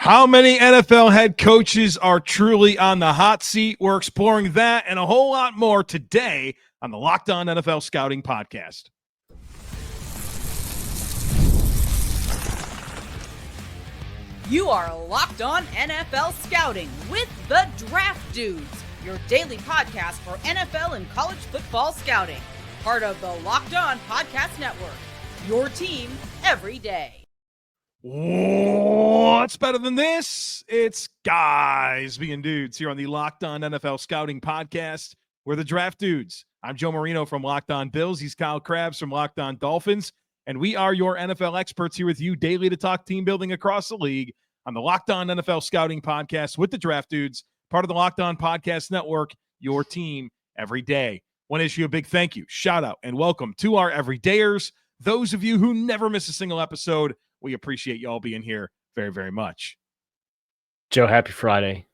How many NFL head coaches are truly on the hot seat? We're exploring that and a whole lot more today on the Locked On NFL Scouting Podcast. You are Locked On NFL Scouting with the Draft Dudes, your daily podcast for NFL and college football scouting. Part of the Locked On Podcast Network, your team every day. What's better than this? It's guys being dudes here on the Locked On NFL Scouting Podcast. We're the Draft Dudes. I'm Joe Marino from Locked On Bills. He's Kyle Krabs from Locked On Dolphins. And we are your NFL experts here with you daily to talk team building across the league on the Locked On NFL Scouting Podcast with the Draft Dudes, part of the Locked On Podcast Network, your team every day. Want to issue a big thank you, shout out, and welcome to our everydayers. Those of you who never miss a single episode, we appreciate y'all being here very, very much. Joe, happy Friday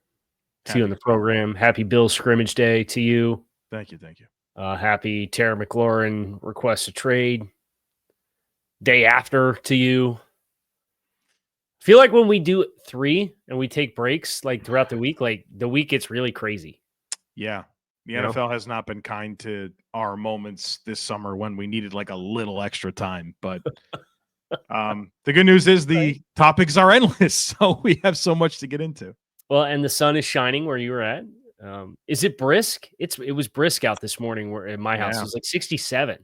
to you on the program. Happy Bills scrimmage day to you. Thank you, thank you. Happy Terry McLaurin requests a trade day after to you. I feel like when we do 3 and we take breaks like throughout the week gets really crazy. Yeah. The NFL has not been kind to our moments this summer when we needed like a little extra time, but the good news is the topics are endless, so we have so much to get into. Well, and the sun is shining where you were at. Is it brisk? It was brisk out this morning where in my house. It was like 67. I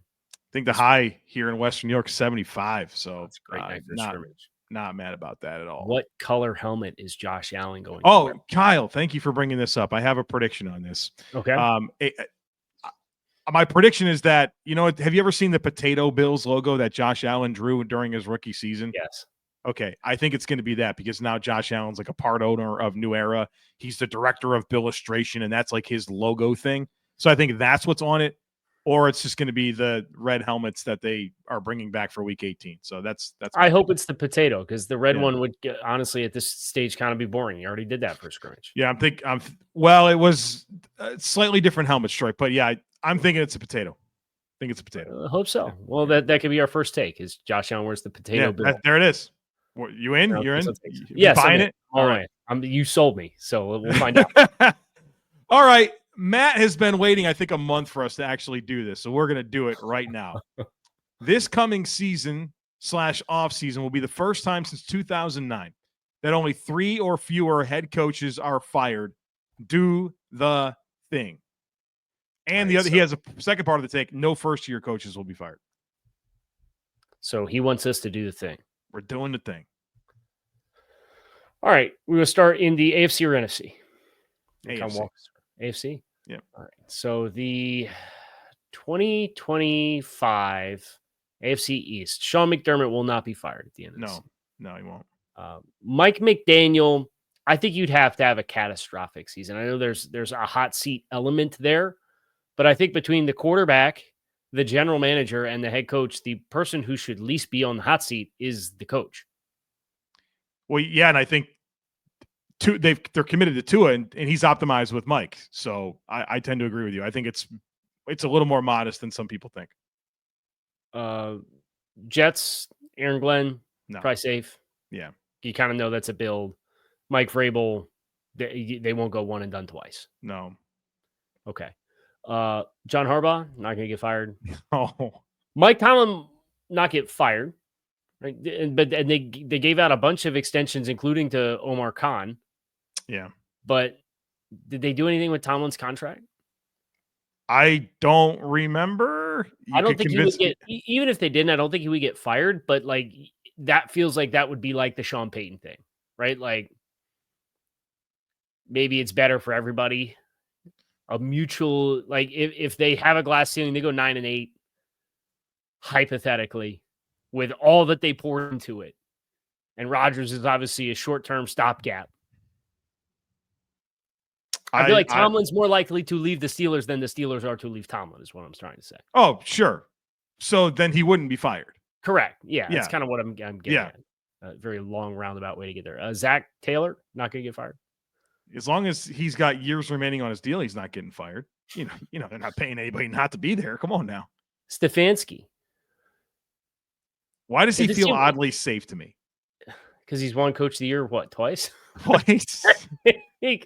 think the high here in Western New York is 75, so it's a great night for scrimmage. Not mad about that at all. What color helmet is Josh Allen going to wear? wear? Kyle, thank you for bringing this up. I have a prediction on this. Okay. My prediction is that, have you ever seen the Potato Bills logo that Josh Allen drew during his rookie season? Yes. Okay. I think it's going to be that because now Josh Allen's like a part owner of New Era. He's the director of illustration, and that's like his logo thing. So I think that's what's on it. Or it's just going to be the red helmets that they are bringing back for Week 18. So that's. I hope it's the potato because the red one would honestly at this stage kind of be boring. You already did that for scrimmage. Yeah, it was a slightly different helmet stripe, but yeah, I'm thinking it's a potato. I think it's a potato. I hope so. Well, that could be our first take. Is Josh Allen wears the potato bill? There it is. You in? You're in? Yes, buying it. All right. You sold me, so we'll find out. All right. Matt has been waiting, I think, a month for us to actually do this, so we're going to do it right now. This coming season / off season will be the first time since 2009 that only 3 or fewer head coaches are fired. Do the thing. And he has a second part of the take. No first-year coaches will be fired. So he wants us to do the thing. We're doing the thing. All right. We're going to start in the AFC or NFC? AFC? Yeah. All right. So the 2025 AFC East, Sean McDermott will not be fired at the end of the season. No, he won't. Mike McDaniel, I think you'd have to have a catastrophic season. I know there's a hot seat element there, but I think between the quarterback, the general manager, and the head coach, the person who should least be on the hot seat is the coach. Well, yeah, and I think they're committed to Tua, and he's optimized with Mike. So I tend to agree with you. I think it's a little more modest than some people think. Jets, Aaron Glenn, no. Probably safe. Yeah. You kind of know that's a build. Mike Vrabel, they won't go one and done twice. No. Okay. John Harbaugh, not going to get fired. Oh. Mike Tomlin, not get fired. Right? But they gave out a bunch of extensions, including to Omar Khan. Yeah. But did they do anything with Tomlin's contract? I don't remember. I don't think he would get, even if they didn't, I don't think he would get fired. But like that feels like that would be like the Sean Payton thing, right? Like maybe it's better for everybody. A mutual, like if they have a glass ceiling, they go 9-8, hypothetically, with all that they pour into it. And Rodgers is obviously a short-term stopgap. I feel like Tomlin's more likely to leave the Steelers than the Steelers are to leave Tomlin, is what I'm trying to say. Oh, sure. So then he wouldn't be fired. Correct. Yeah, that's kind of what I'm getting at. A very long roundabout way to get there. Zach Taylor, not going to get fired. As long as he's got years remaining on his deal, he's not getting fired. You know, they're not paying anybody not to be there. Come on now. Stefanski. Why does he feel oddly safe to me? because he's won Coach of the Year, what, twice? Twice.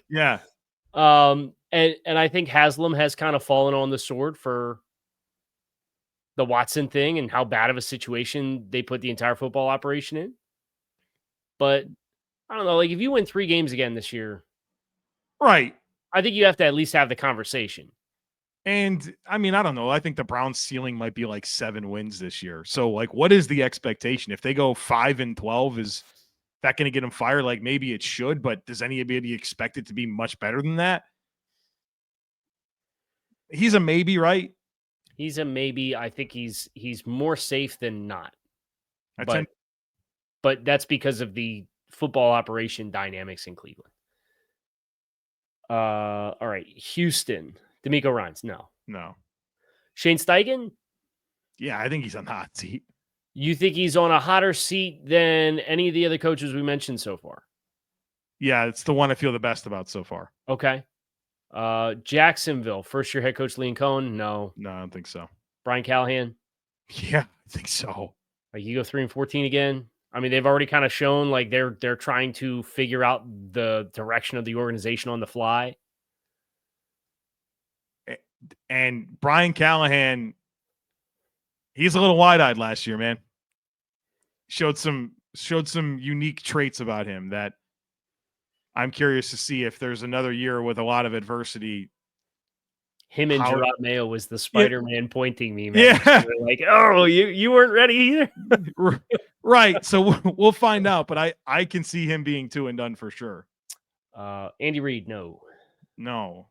Yeah. And I think Haslam has kind of fallen on the sword for the Watson thing and how bad of a situation they put the entire football operation in. But I don't know, like if you win 3 games again this year, Right. I think you have to at least have the conversation. And I mean, I don't know. I think the Browns' ceiling might be like 7 wins this year. So, like, what is the expectation? If they go 5-12, is that going to get them fired? Like, maybe it should, but does anybody expect it to be much better than that? He's a maybe, right? He's a maybe. I think he's more safe than not. But that's because of the football operation dynamics in Cleveland. All right, Houston. D'Amico Ryans, no. Shane Steichen? Yeah, I think he's on the hot seat. You think he's on a hotter seat than any of the other coaches we mentioned so far? Yeah, it's the one I feel the best about so far. Okay. Jacksonville, first-year head coach Liam Cohen? No, I don't think so. Brian Callahan? Yeah, I think so. Like you go 3-14 again? I mean, they've already kind of shown like they're trying to figure out the direction of the organization on the fly. And Brian Callahan, he's a little wide-eyed last year, man. Showed some unique traits about him that I'm curious to see if there's another year with a lot of adversity. Him and Gerard Mayo was the Spider-Man pointing me, man. Yeah. Like, oh, you weren't ready either. Right. So we'll find out, but I can see him being 2 and done for sure. Andy Reid, no.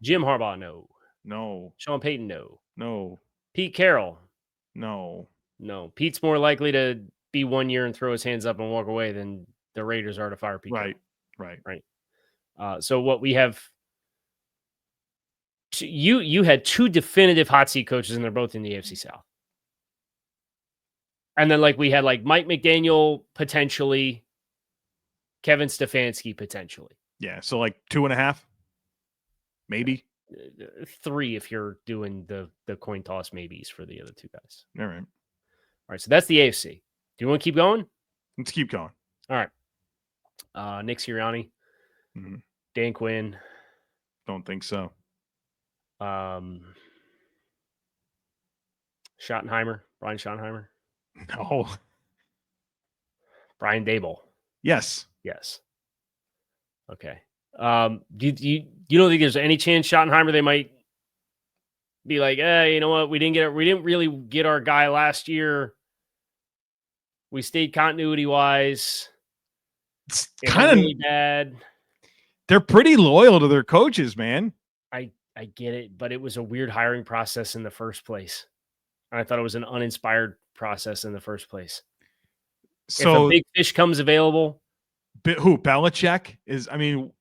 Jim Harbaugh, no. Sean Payton, no. Pete Carroll, no. Pete's more likely to be 1 year and throw his hands up and walk away than the Raiders are to fire Pete Carroll. Right. So what we have, you had 2 definitive hot seat coaches, and they're both in the AFC South. And then we had Mike McDaniel potentially, Kevin Stefanski potentially. Yeah, so 2.5, maybe 3 if you're doing the coin toss maybes for the other 2 guys. All right. So that's the AFC. Do you want to keep going? Let's keep going. All right. Nick Sirianni, Dan Quinn. Don't think so. Schottenheimer, Brian Schottenheimer. No. Brian Daboll. Yes. Okay. Do you don't think there's any chance Schottenheimer they might be like, you know what? We didn't really get our guy last year. We stayed continuity wise. It's kind of really bad. They're pretty loyal to their coaches, man. I get it, but it was a weird hiring process in the first place. I thought it was an uninspired process in the first place. So if a big fish comes available, who Belichick is? I mean,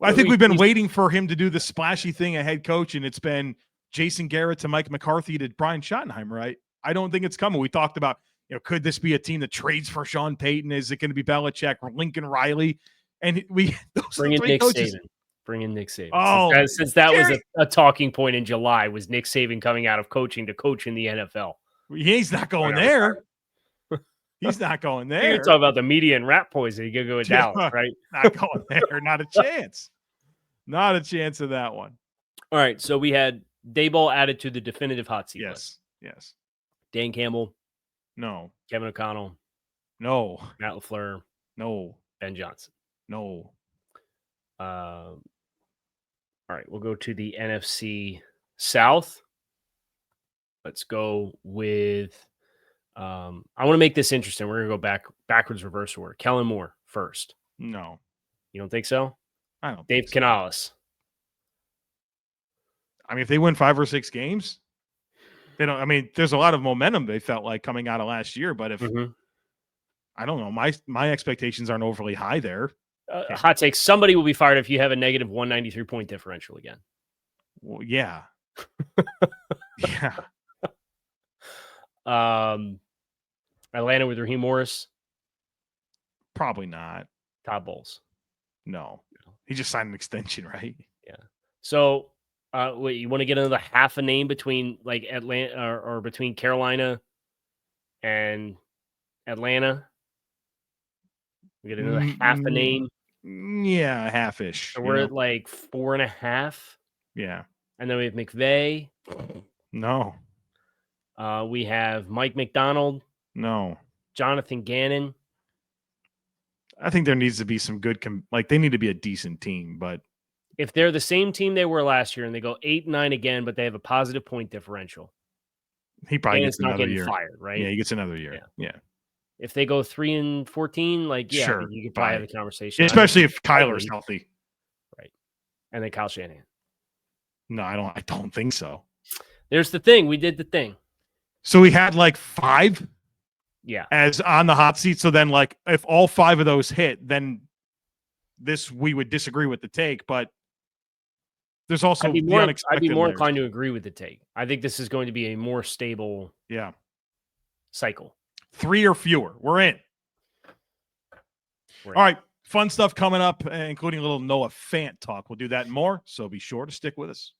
I think we've been waiting for him to do the splashy thing at head coach, and it's been Jason Garrett to Mike McCarthy to Brian Schottenheimer, right? I don't think it's coming. We talked about, could this be a team that trades for Sean Payton? Is it going to be Belichick or Lincoln Riley? And those bring in Nick coaches. Saban. Bring in Nick Saban. Oh, since that was a talking point in July, was Nick Saban coming out of coaching to coach in the NFL. He's not going there. He's not going there. You're talking about the media and rat poison. You could go with Dallas, right? Not going there. Not a chance. Not a chance of that one. All right. So we had Daboll added to the definitive hot seat. Yes. Dan Campbell. No. Kevin O'Connell. No. Matt LaFleur. No. Ben Johnson. No. All right. We'll go to the NFC South. Let's go with I want to make this interesting. We're going to go backwards, reverse order. Kellen Moore first. No. You don't think so? I don't. Dave Canales. I mean, if they win 5 or 6 games, they don't. I mean, there's a lot of momentum they felt like coming out of last year, but if I don't know, my expectations aren't overly high there. Hot take: somebody will be fired if you have a negative 193 point differential again. Well, yeah. Yeah. Atlanta with Raheem Morris? Probably not. Todd Bowles? No. He just signed an extension, right? Yeah. So, wait, you want to get another half a name between Atlanta or between Carolina and Atlanta? We get another half a name. Yeah, half-ish. So we're at like 4.5. Yeah. And then we have McVay. No. We have Mike McDonald. No. Jonathan Gannon. I think there needs to be some good, they need to be a decent team, but if they're the same team they were last year and they go 8-9 again, but they have a positive point differential, he probably gets another year. Fired, right? Yeah, he gets another year. Yeah. If they go 3-14, like, yeah, sure, I think you could probably have a conversation. Especially if Kyler's healthy. Right. And then Kyle Shanahan. No, I don't think so. There's the thing. We did the thing. So we had like 5 as on the hot seat. So then, like, if all 5 of those hit, then we would disagree with the take. But there's also I'd be more inclined to agree with the take. I think this is going to be a more stable cycle. 3 or fewer. We're in. All right. Fun stuff coming up, including a little Noah Fant talk. We'll do that and more, so be sure to stick with us.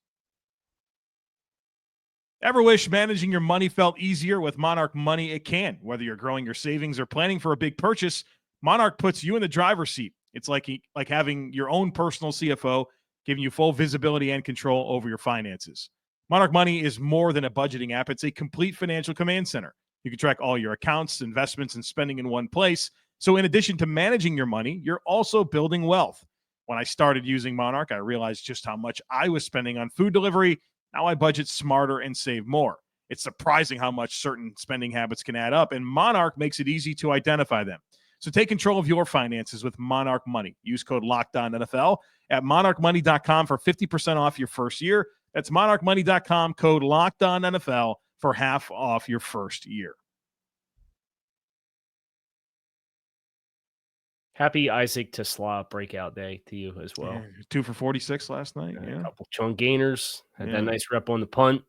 Ever wish managing your money felt easier? With Monarch Money, it can. Whether you're growing your savings or planning for a big purchase, Monarch puts you in the driver's seat. It's like having your own personal CFO, giving you full visibility and control over your finances. Monarch Money is more than a budgeting app. It's a complete financial command center. You can track all your accounts, investments, and spending in one place. So in addition to managing your money, you're also building wealth. When I started using Monarch, I realized just how much I was spending on food delivery. Now I budget smarter and save more. It's surprising how much certain spending habits can add up, and Monarch makes it easy to identify them. So take control of your finances with Monarch Money. Use code LOCKEDONNFL at monarchmoney.com for 50% off your first year. That's monarchmoney.com, code LOCKEDONNFL for half off your first year. Happy Isaac Tesla breakout day to you as well. 2 for 46 last night. A couple chunk gainers. Had that nice rep on the punt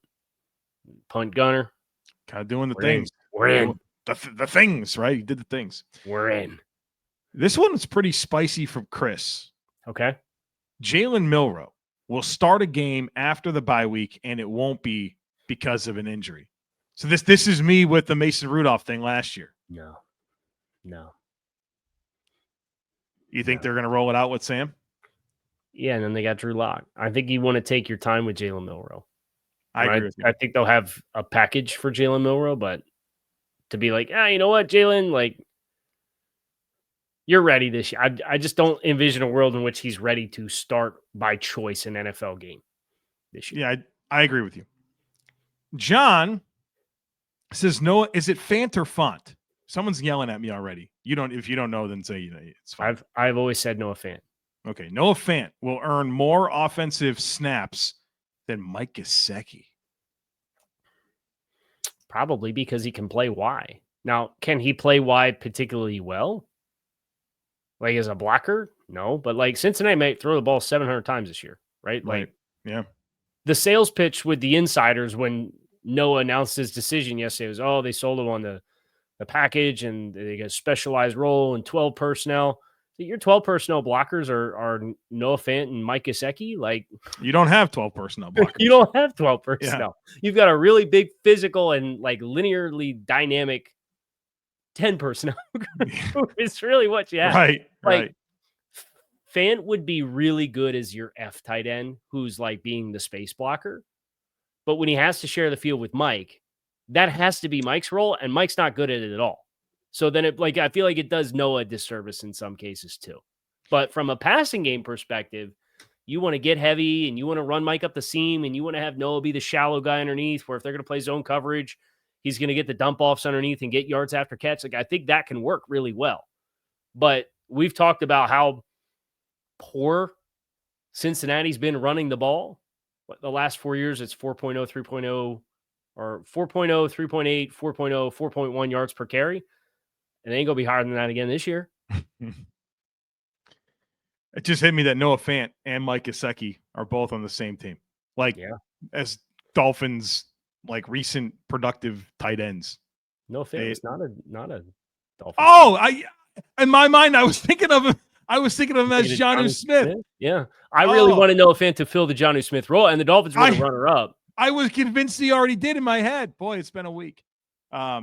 gunner. Kind of doing the things. We're in. The things, right? He did the things. We're in. This one is pretty spicy from Chris. Okay. Jalen Milroe will start a game after the bye week, and it won't be because of an injury. So this is me with the Mason Rudolph thing last year. No. You think they're going to roll it out with Sam? Yeah, and then they got Drew Lock. I think you want to take your time with Jalen Milroe. I agree with you. I think they'll have a package for Jalen Milroe, but to be like, you know what, Jalen, like, you're ready this year. I just don't envision a world in which he's ready to start by choice an NFL game this year. Yeah, I agree with you. John says, "No, is it Fant or Font?" Someone's yelling at me already. If you don't know, then say it's fine. I've always said Noah Fant. Okay, Noah Fant will earn more offensive snaps than Mike Gesicki. Probably because he can play Y. Now, can he play Y particularly well? Like as a blocker? No, but like Cincinnati might throw the ball 700 times this year, right? Like, yeah. The sales pitch with the insiders when Noah announced his decision yesterday was, they sold him on the package and they get a specialized role and 12 personnel. Your 12 personnel blockers are Noah Fant and Mike Gesicki. Like, you don't have 12 personnel blockers. You don't have 12 personnel. Yeah. You've got a really big physical and like linearly dynamic 10 personnel. It's really what you have. Right. Fant would be really good as your F tight end who's like being the space blocker. But when he has to share the field with Mike, that has to be Mike's role, and Mike's not good at it at all. So then I feel like it does Noah a disservice in some cases too. But from a passing game perspective, you want to get heavy and you want to run Mike up the seam and you want to have Noah be the shallow guy underneath where if they're going to play zone coverage, he's going to get the dump offs underneath and get yards after catch. Like, I think that can work really well. But we've talked about how poor Cincinnati's been running the ball. The last 4 years, it's 4.0, 3.0, or 4.0, 3.8, 4.0, 4.1 yards per carry. And they ain't going to be higher than that again this year. It just hit me that Noah Fant and Mike Gesicki are both on the same team. As Dolphins, like recent productive tight ends. Noah Fant is not a Dolphin. Oh, in my mind, I was thinking of him as Jonnu Smith. Yeah. I really want to Noah Fant to fill the Jonnu Smith role, and the Dolphins were the runner-up. I was convinced he already did in my head. Boy, it's been a week. All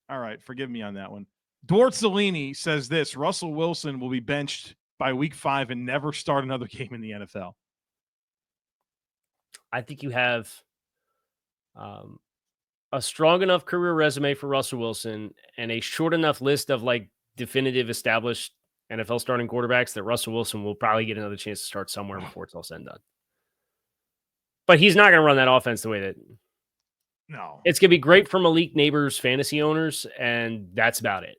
right, forgive me on that one. Dwartzellini says this: Russell Wilson will be benched by week 5 and never start another game in the NFL. I think you have a strong enough career resume for Russell Wilson and a short enough list of like definitive established NFL starting quarterbacks that Russell Wilson will probably get another chance to start somewhere before it's all said and done. But he's not going to run that offense the way that. No. It's going to be great for Malik Neighbors fantasy owners, and that's about it.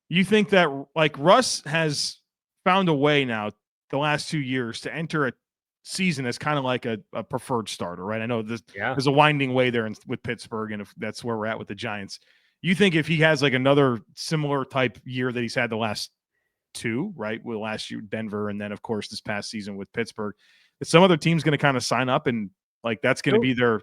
You think that like Russ has found a way now the last 2 years to enter a season as kind of like a preferred starter, right? I know there's a winding way there with Pittsburgh, and if that's where we're at with the Giants. You think if he has like another similar type year that he's had the last 2, right? Well, last year Denver, and then of course this past season with Pittsburgh, that some other team's going to kind of sign up and like that's going to be their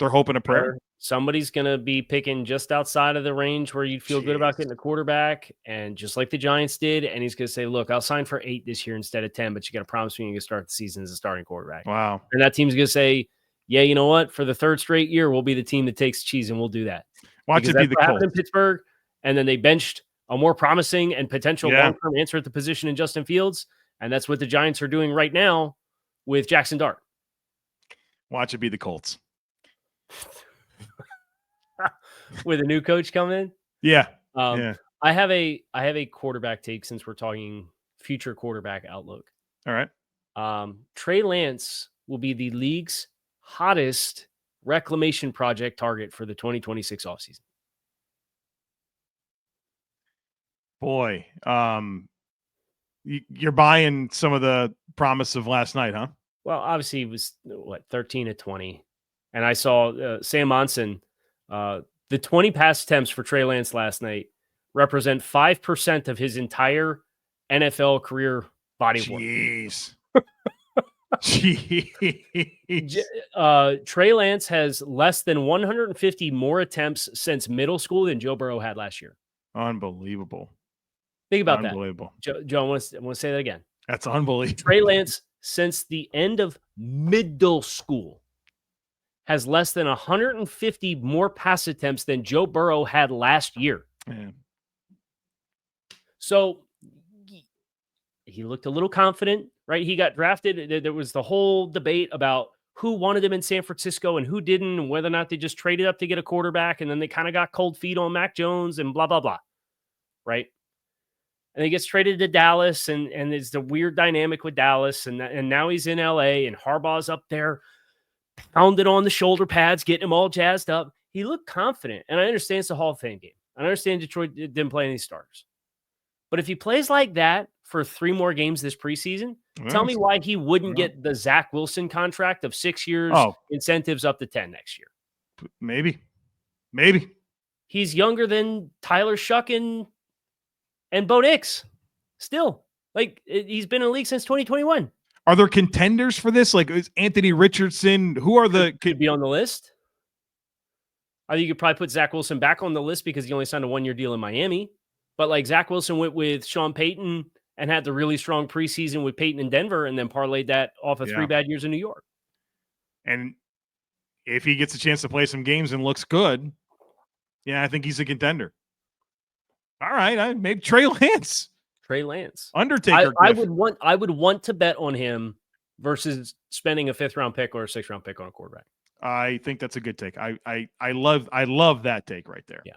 hope and a prayer. Somebody's going to be picking just outside of the range where you'd feel good about getting a quarterback, and just like the Giants did, and he's going to say, look, I'll sign for 8 this year instead of 10, but you got to promise me you're going to start the season as a starting quarterback. Wow. And that team's going to say, yeah, you know what? For the 3rd straight year, we'll be the team that takes cheese, and we'll do that. Watch it be the Colts. In Pittsburgh, and then they benched a more promising and potential long-term answer at the position in Justin Fields, and that's what the Giants are doing right now with Jackson Dart. Watch it be the Colts. With a new coach coming in? Yeah. I have a quarterback take since we're talking future quarterback outlook. All right. Trey Lance will be the league's hottest reclamation project target for the 2026 offseason. Boy, you're buying some of the promise of last night, huh? Well, obviously it was 13 to 20. And I saw Sam Monson, the 20 pass attempts for Trey Lance last night represent 5% of his entire NFL career body of work. Jeez. Trey Lance has less than 150 more attempts since middle school than Joe Burrow had last year. Unbelievable. Think about that. Unbelievable. Joe, I want to say that again. That's unbelievable. Trey Lance, since the end of middle school, has less than 150 more pass attempts than Joe Burrow had last year. Yeah. So he looked a little confident, right? He got drafted. There was the whole debate about who wanted him in San Francisco and who didn't, and whether or not they just traded up to get a quarterback, and then they kind of got cold feet on Mac Jones and blah, blah, blah, right? And he gets traded to Dallas, and it's the weird dynamic with Dallas, and now he's in L.A., and Harbaugh's up there pounded on the shoulder pads, getting him all jazzed up. He looked confident, and I understand it's a Hall of Fame game. I understand Detroit didn't play any starters. But if he plays like that for 3 more games this preseason, tell me why he wouldn't get the Zach Wilson contract of 6 years, incentives up to 10 next year. Maybe. He's younger than Tyler Shuck and Bo Nix. Still. Like, he's been in the league since 2021. Are there contenders for this? Like, is Anthony Richardson? Who are the... Could be on the list. I think you could probably put Zach Wilson back on the list because he only signed a 1-year deal in Miami. But, like, Zach Wilson went with Sean Payton and had the really strong preseason with Payton in Denver, and then parlayed that off of 3 bad years in New York. And if he gets a chance to play some games and looks good, I think he's a contender. All right, maybe Trey Lance. Undertaker. I would want to bet on him versus spending a 5th-round pick or a 6th-round pick on a quarterback. I think that's a good take. I love that take right there. Yeah.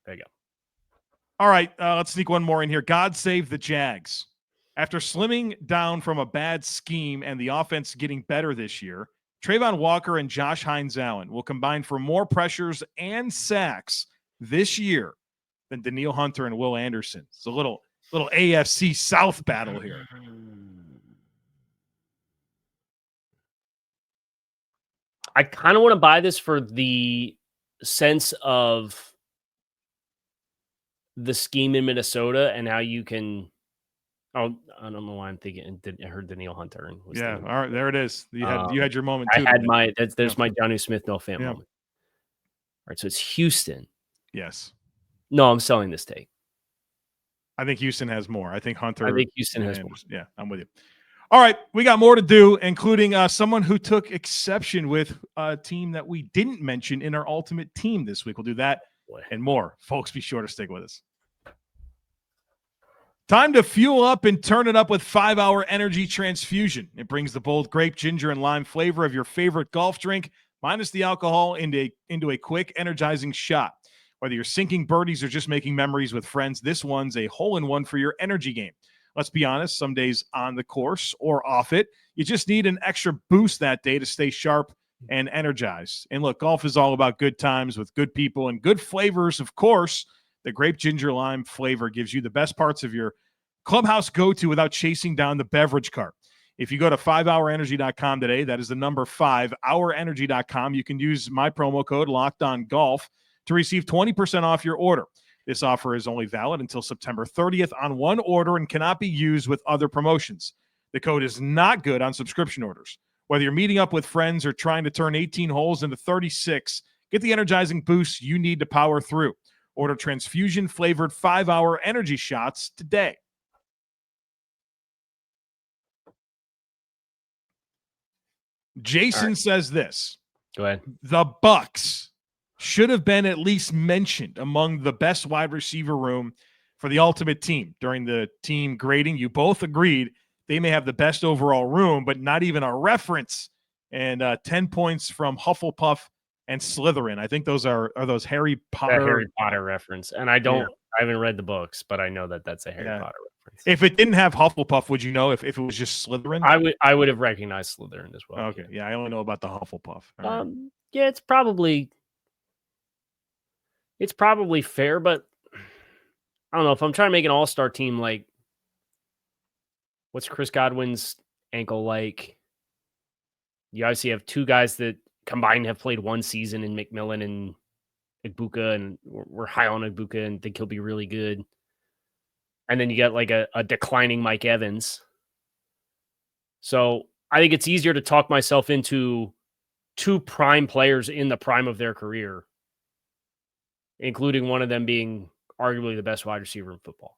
There you go. All right, let's sneak one more in here. God save the Jags. After slimming down from a bad scheme and the offense getting better this year, Trayvon Walker and Josh Hines-Allen will combine for more pressures and sacks this year than Danielle Hunter and Will Anderson. It's a little AFC South battle here. I kind of want to buy this for the sense of the scheme in Minnesota and how you can. Oh, I don't know why I'm thinking. I heard Danielle Hunter. And all right, there it is. You had your moment too. I had my. There's my Johnny Smith no fan moment. All right, so it's Houston. Yes. No, I'm selling this take. I think Houston has more. I think Houston has more. Yeah, I'm with you. All right, we got more to do, including someone who took exception with a team that we didn't mention in our ultimate team this week. We'll do that and more. Folks, be sure to stick with us. Time to fuel up and turn it up with 5-Hour Energy Transfusion. It brings the bold grape, ginger, and lime flavor of your favorite golf drink, minus the alcohol, into a quick, energizing shot. Whether you're sinking birdies or just making memories with friends, this one's a hole-in-one for your energy game. Let's be honest, some days on the course or off it, you just need an extra boost that day to stay sharp and energized. And look, golf is all about good times with good people and good flavors, of course. The grape ginger lime flavor gives you the best parts of your clubhouse go-to without chasing down the beverage cart. If you go to 5hourenergy.com today, that is the number 5hourenergy.com, you can use my promo code LOCKEDONGOLF to receive 20% off your order. This offer is only valid until September 30th on one order and cannot be used with other promotions. The code is not good on subscription orders. Whether you're meeting up with friends or trying to turn 18 holes into 36, get the energizing boost you need to power through. Order transfusion-flavored 5-Hour Energy shots today. Jason says this. Go ahead. The Bucks should have been at least mentioned among the best wide receiver room for the ultimate team during the team grading. You both agreed they may have the best overall room, but not even a reference. And 10 points from Hufflepuff and Slytherin. I think those are those Harry Potter. That Harry Potter reference. And I haven't read the books, but I know that that's a Harry Potter reference. If it didn't have Hufflepuff, would you know if it was just Slytherin? I would have recognized Slytherin as well. Okay. Yeah, I only know about the Hufflepuff. Right. Yeah, it's probably fair, but I don't know if I'm trying to make an all-star team. Like, what's Chris Godwin's ankle like? You obviously have two guys that combined have played one season in McMillan and Ibuka, and we're high on Ibuka and think he'll be really good. And then you got like a declining Mike Evans. So I think it's easier to talk myself into two prime players in the prime of their career, including one of them being arguably the best wide receiver in football.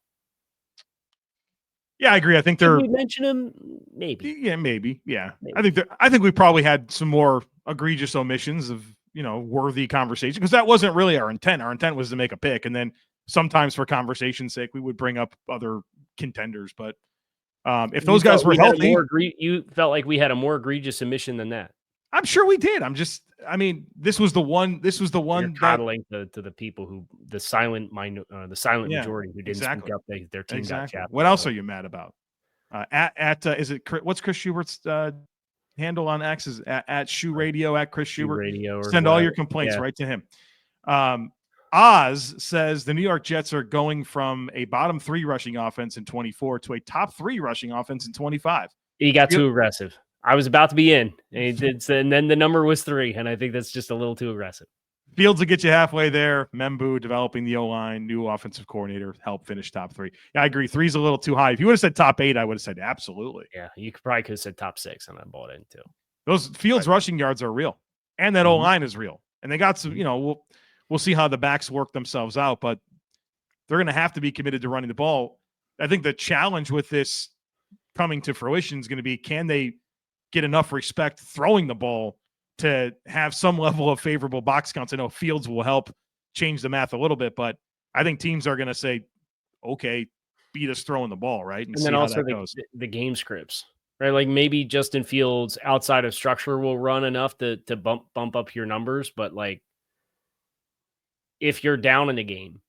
Yeah, I agree. I think they're. Did we mention him? Maybe. Yeah, maybe. Yeah, maybe. I think we probably had some more egregious omissions of worthy conversation, because that wasn't really our intent. Our intent was to make a pick, and then sometimes for conversation's sake, we would bring up other contenders. But if those guys were healthy, you felt like we had a more egregious omission than that. I'm sure we did. This was the one. You're coddling to the people who the silent majority who didn't speak up. Their team got chapped. What else are you mad about? Is it what's Chris Schubert's handle on X? Is at Shoe Radio at Chris Schubert. Radio. Send all your complaints right to him. Oz says the New York Jets are going from a bottom 3 rushing offense in 24 to a top 3 rushing offense in 25. He got too aggressive. I was about to be in, and then the number was 3, and I think that's just a little too aggressive. Fields will get you halfway there. Membu developing the O-line, new offensive coordinator, help finish top 3. Yeah, I agree. 3's a little too high. If you would have said top 8, I would have said absolutely. Yeah, you could have said top 6, and I bought in too. Those Fields rushing yards are real, and that O-line is real. And they got some, we'll see how the backs work themselves out, but they're going to have to be committed to running the ball. I think the challenge with this coming to fruition is going to be, can they get enough respect throwing the ball to have some level of favorable box counts? I know Fields will help change the math a little bit, but I think teams are going to say, okay, beat us throwing the ball, right? And then also the game scripts, right? Like maybe Justin Fields outside of structure will run enough to bump up your numbers, but like if you're down in the game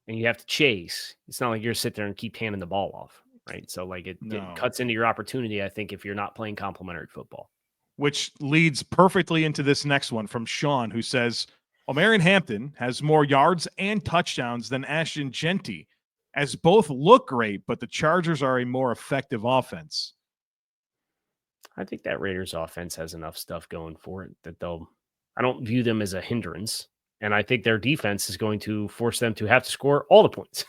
and you have to chase, it's not like you're sit there and keep handing the ball off. Right. So like it cuts into your opportunity, I think, if you're not playing complementary football. Which leads perfectly into this next one from Sean, who says, Omarion Hampton has more yards and touchdowns than Ashton Genty, as both look great, but the Chargers are a more effective offense. I think that Raiders offense has enough stuff going for it that I don't view them as a hindrance. And I think their defense is going to force them to have to score all the points.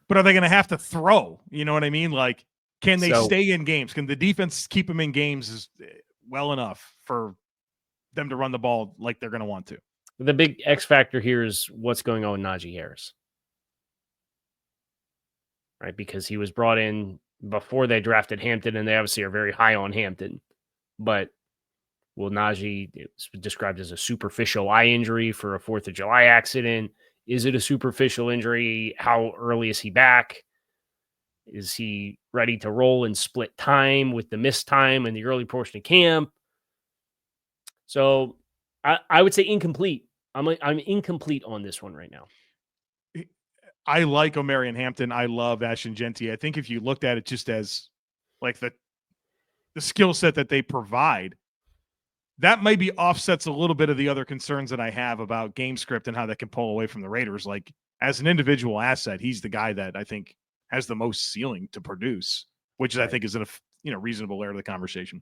But are they going to have to throw? You know what I mean? Like, can they stay in games? Can the defense keep them in games well enough for them to run the ball like they're going to want to? The big X factor here is what's going on with Najee Harris. Right? Because he was brought in before they drafted Hampton, and they obviously are very high on Hampton. But Will Najee, it's described as a superficial eye injury for a 4th of July accident. Is it a superficial injury? How early is he back? Is he ready to roll in split time with the missed time in the early portion of camp? So I would say incomplete. I'm incomplete on this one right now. I like Omarion Hampton. I love Ashton Genty. I think if you looked at it just as like the skill set that they provide, that maybe offsets a little bit of the other concerns that I have about game script and how that can pull away from the Raiders. Like as an individual asset, he's the guy that I think has the most ceiling to produce, which I think is a reasonable area of the conversation.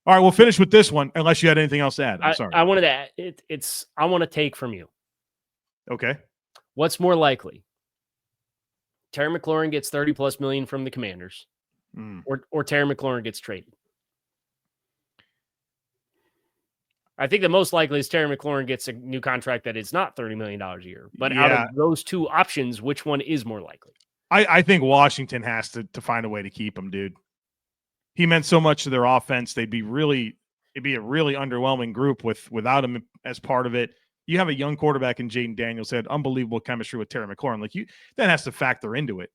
All right, we'll finish with this one, unless you had anything else to add. I'm sorry. I wanted to add, I want to take from you. Okay. What's more likely? Terry McLaurin gets $30+ million from the Commanders, or Terry McLaurin gets traded. I think the most likely is Terry McLaurin gets a new contract that is not $30 million a year. But out of those two options, which one is more likely? I think Washington has to find a way to keep him, dude. He meant so much to their offense. It'd be a really underwhelming group without him as part of it. You have a young quarterback in Jaden Daniels, had unbelievable chemistry with Terry McLaurin. Like that has to factor into it.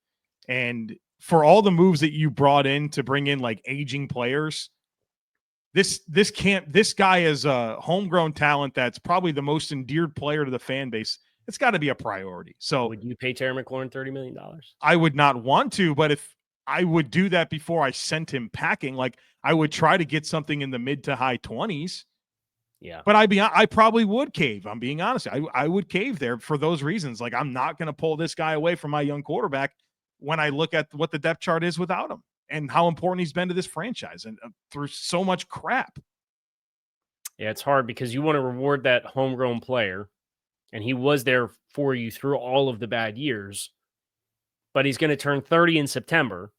And for all the moves that you brought in to bring in like aging players, this guy is a homegrown talent that's probably the most endeared player to the fan base. It's got to be a priority. So would you pay Terry McLaurin $30 million? I would not want to, but if I would do that before I sent him packing, like I would try to get something in the mid to high 20s. Yeah. But I probably would cave. I'm being honest. I would cave there for those reasons. Like I'm not going to pull this guy away from my young quarterback when I look at what the depth chart is without him and how important he's been to this franchise and through so much crap. Yeah, it's hard because you want to reward that homegrown player, and he was there for you through all of the bad years, but he's going to turn 30 in September.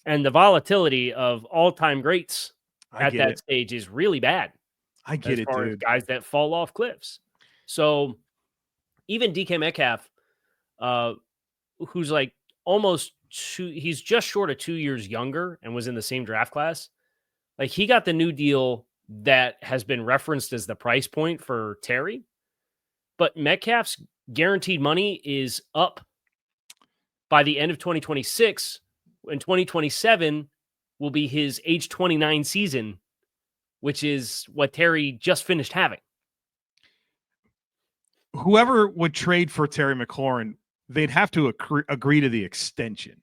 And the volatility of all-time greats at that stage is really bad. I get it, dude. Guys that fall off cliffs. So even DK Metcalf, who's like he's just short of 2 years younger and was in the same draft class. Like he got the new deal that has been referenced as the price point for Terry, but Metcalf's guaranteed money is up by the end of 2026, and 2027 will be his age 29 season, which is what Terry just finished having. Whoever would trade for Terry McLaurin, they'd have to agree to the extension.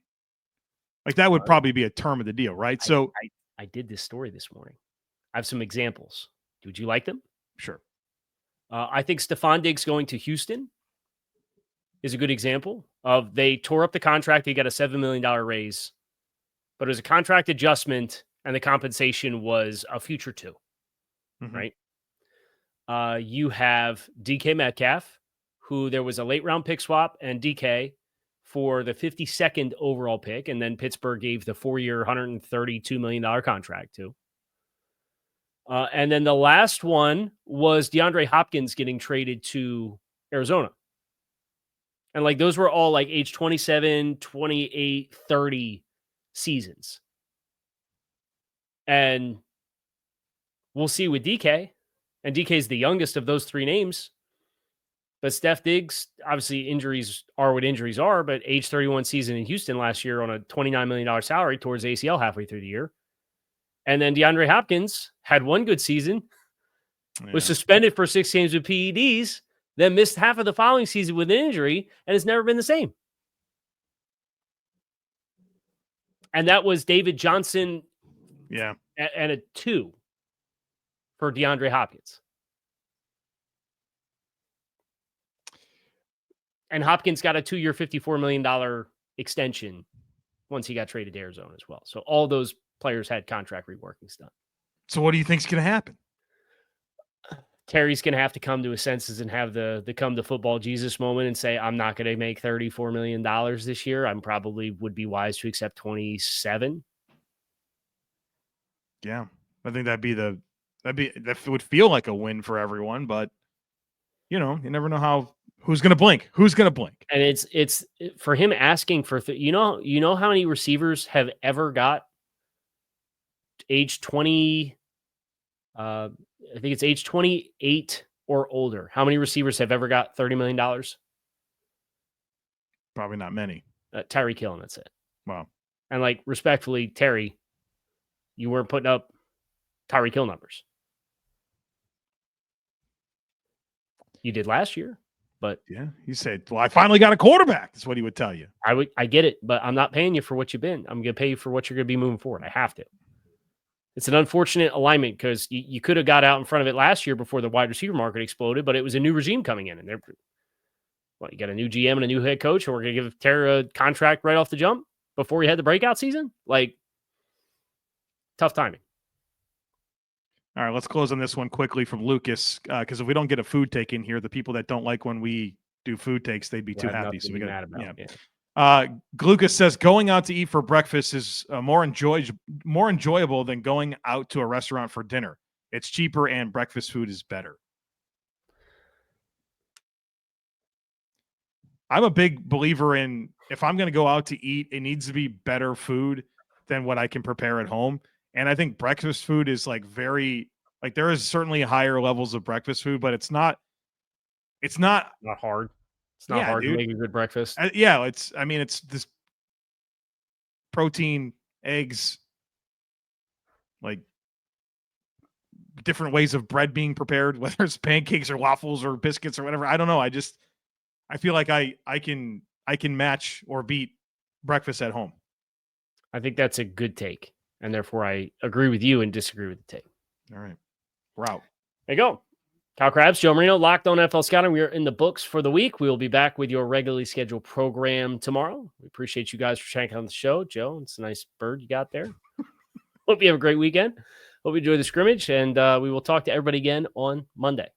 Like that would probably be a term of the deal, right? So I did this story this morning. I have some examples. Would you like them? Sure. I think Stephon Diggs going to Houston is a good example of they tore up the contract. He got a $7 million raise, but it was a contract adjustment and the compensation was a future two, right? You have DK Metcalf, who there was a late round pick swap and DK for the 52nd overall pick. And then Pittsburgh gave the 4-year, $132 million contract to. And then the last one was DeAndre Hopkins getting traded to Arizona. And like those were all like age 27, 28, 30 seasons. And we'll see with DK. And DK is the youngest of those three names. But Steph Diggs, obviously injuries are what injuries are, but age 31 season in Houston last year on a $29 million salary towards ACL halfway through the year. And then DeAndre Hopkins had one good season, was suspended for 6 games with PEDs, then missed half of the following season with an injury, and it's never been the same. And that was David Johnson and a 2 for DeAndre Hopkins. And Hopkins got a 2-year, $54 million extension once he got traded to Arizona as well. So all those players had contract reworkings done. So what do you think is going to happen? Terry's going to have to come to his senses and have the come to football Jesus moment and say, I'm not going to make $34 million this year. I'm probably would be wise to accept 27. Yeah. I think that would feel like a win for everyone, but you never know who's going to blink. Who's going to blink? And it's for him asking for, you know how many receivers have ever got age 20, I think it's age 28 or older. How many receivers have ever got $30 million? Probably not many. Tyreek Hill, and that's it. Wow. And like, respectfully, Terry, you weren't putting up Tyreek Hill numbers. You did last year, but yeah, he said, "Well, I finally got a quarterback." That's what he would tell you. I get it, but I'm not paying you for what you've been. I'm going to pay you for what you're going to be moving forward. I have to. It's an unfortunate alignment because you could have got out in front of it last year before the wide receiver market exploded, but it was a new regime coming in, and you got a new GM and a new head coach, and we're going to give Terry a contract right off the jump before he had the breakout season. Like, tough timing. All right, let's close on this one quickly from Lucas, because if we don't get a food take in here, the people that don't like when we do food takes, they'd be too happy. So we got Lucas says going out to eat for breakfast is more enjoyable than going out to a restaurant for dinner. It's cheaper and breakfast food is better. I'm a big believer in, if I'm going to go out to eat, it needs to be better food than what I can prepare at home. And I think breakfast food is there is certainly higher levels of breakfast food, but it's not hard. It's not hard to make a good breakfast. It's this protein, eggs, like different ways of bread being prepared, whether it's pancakes or waffles or biscuits or whatever. I don't know. I feel like I can match or beat breakfast at home. I think that's a good take. And therefore, I agree with you and disagree with the take. All right. We're out. There you go. Kyle Krabs, Joe Marino, Locked On NFL Scouting. We are in the books for the week. We will be back with your regularly scheduled program tomorrow. We appreciate you guys for checking out the show. Joe, it's a nice bird you got there. Hope you have a great weekend. Hope you enjoy the scrimmage. And we will talk to everybody again on Monday.